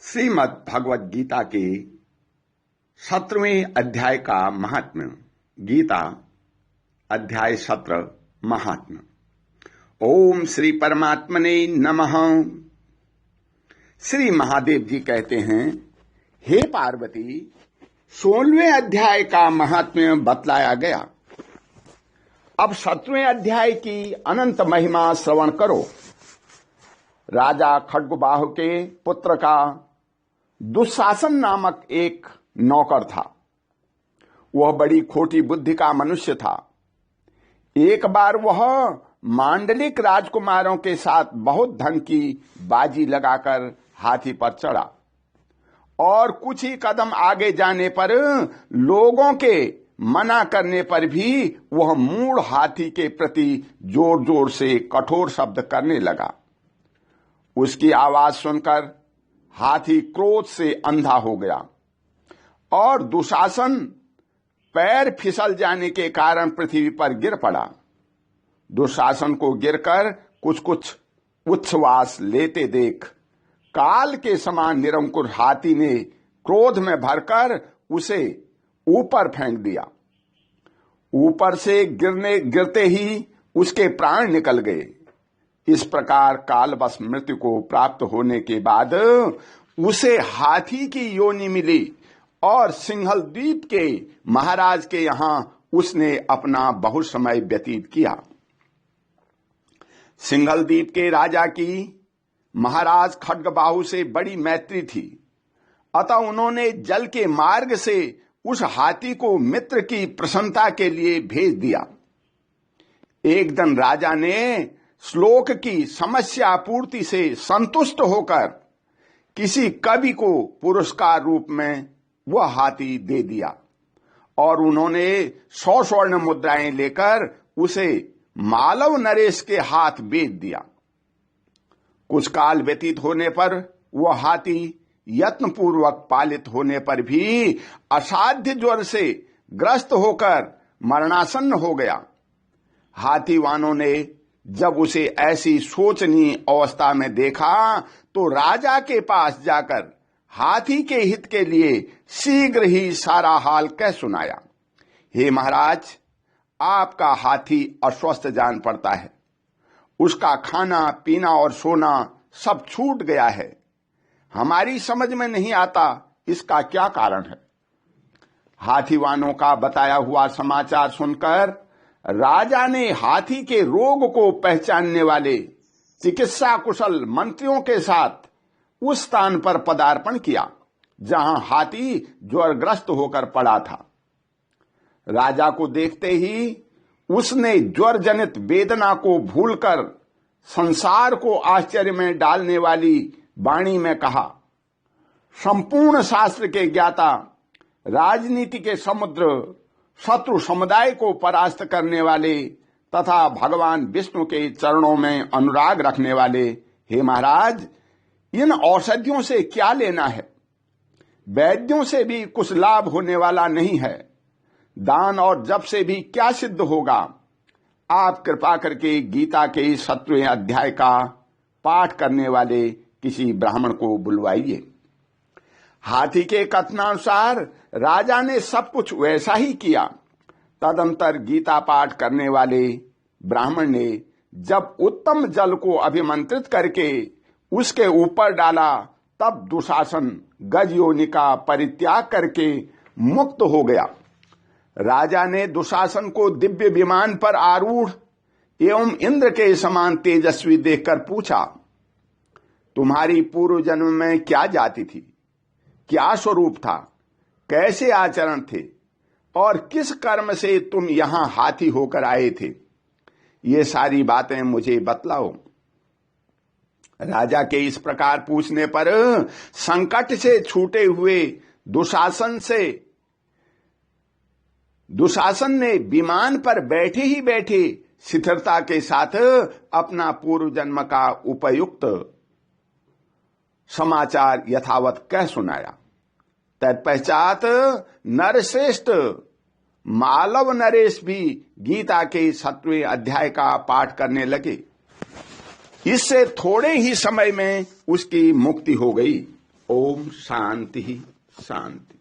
श्रीमद् भगवद गीता के 17वें अध्याय का महात्म्य। गीता अध्याय 17 महात्म्य। ओम श्री परमात्मने नमः। श्री महादेव जी कहते हैं, हे पार्वती, 16वें अध्याय का महात्म्य बतलाया गया। अब 17वें अध्याय की अनंत महिमा श्रवण करो। राजा खड्गबाहु के पुत्र का दुशासन नामक एक नौकर था। वह बड़ी खोटी बुद्धि का मनुष्य था। एक बार वह मांडलिक राजकुमारों के साथ बहुत धन की बाजी लगाकर हाथी पर चढ़ा और कुछ ही कदम आगे जाने पर लोगों के मना करने पर भी वह मूढ़ हाथी के प्रति जोर जोर से कठोर शब्द करने लगा। उसकी आवाज सुनकर हाथी क्रोध से अंधा हो गया और दुशासन पैर फिसल जाने के कारण पृथ्वी पर गिर पड़ा। दुशासन को गिरकर कुछ कुछ उच्छ्वास लेते देख काल के समान निरंकुर हाथी ने क्रोध में भरकर उसे ऊपर फेंक दिया। ऊपर से गिरते ही उसके प्राण निकल गए। इस प्रकार कालवश मृत्यु को प्राप्त होने के बाद उसे हाथी की योनि मिली और सिंहल द्वीप के महाराज के यहां उसने अपना बहुत समय व्यतीत किया। सिंहल द्वीप के राजा की महाराज खड्गबाहु से बड़ी मैत्री थी, अतः उन्होंने जल के मार्ग से उस हाथी को मित्र की प्रसन्नता के लिए भेज दिया। एक दिन राजा ने श्लोक की समस्या पूर्ति से संतुष्ट होकर किसी कवि को पुरस्कार रूप में वह हाथी दे दिया और उन्होंने 100 स्वर्ण मुद्राएं लेकर उसे मालव नरेश के हाथ बेच दिया। कुछ काल व्यतीत होने पर वह हाथी यत्नपूर्वक पालित होने पर भी असाध्य ज्वर से ग्रस्त होकर मरणासन्न हो गया। हाथीवानों ने जब उसे ऐसी शोचनीय अवस्था में देखा तो राजा के पास जाकर हाथी के हित के लिए शीघ्र ही सारा हाल कह सुनाया। हे महाराज, आपका हाथी अस्वस्थ जान पड़ता है। उसका खाना पीना और सोना सब छूट गया है। हमारी समझ में नहीं आता इसका क्या कारण है। हाथीवानों का बताया हुआ समाचार सुनकर राजा ने हाथी के रोग को पहचानने वाले चिकित्सा कुशल मंत्रियों के साथ उस स्थान पर पदार्पण किया जहां हाथी ज्वरग्रस्त होकर पड़ा था। राजा को देखते ही उसने ज्वर जनित वेदना को भूलकर संसार को आश्चर्य में डालने वाली वाणी में कहा, संपूर्ण शास्त्र के ज्ञाता, राजनीति के समुद्र, शत्रु समुदाय को परास्त करने वाले तथा भगवान विष्णु के चरणों में अनुराग रखने वाले, हे महाराज, इन औषधियों से क्या लेना है? वैद्यों से भी कुछ लाभ होने वाला नहीं है। दान और जप से भी क्या सिद्ध होगा? आप कृपा करके गीता के 17वें अध्याय का पाठ करने वाले किसी ब्राह्मण को बुलवाइए। हाथी के कथनानुसार राजा ने सब कुछ वैसा ही किया। तदंतर गीता पाठ करने वाले ब्राह्मण ने जब उत्तम जल को अभिमंत्रित करके उसके ऊपर डाला, तब दुशासन गज योनि का परित्याग करके मुक्त हो गया। राजा ने दुशासन को दिव्य विमान पर आरूढ़ एवं इंद्र के समान तेजस्वी देखकर पूछा, तुम्हारी पूर्व जन्म में क्या जाति थी? क्या स्वरूप था? कैसे आचरण थे? और किस कर्म से तुम यहां हाथी होकर आए थे? ये सारी बातें मुझे बतलाओ। राजा के इस प्रकार पूछने पर संकट से छूटे हुए दुशासन ने विमान पर बैठे ही बैठे शिथिलता के साथ अपना पूर्व जन्म का उपयुक्त समाचार यथावत कह सुनाया। तत्पश्चात नरश्रेष्ठ मालव नरेश भी गीता के 17वें अध्याय का पाठ करने लगे। इससे थोड़े ही समय में उसकी मुक्ति हो गई। ओम शांति शांति।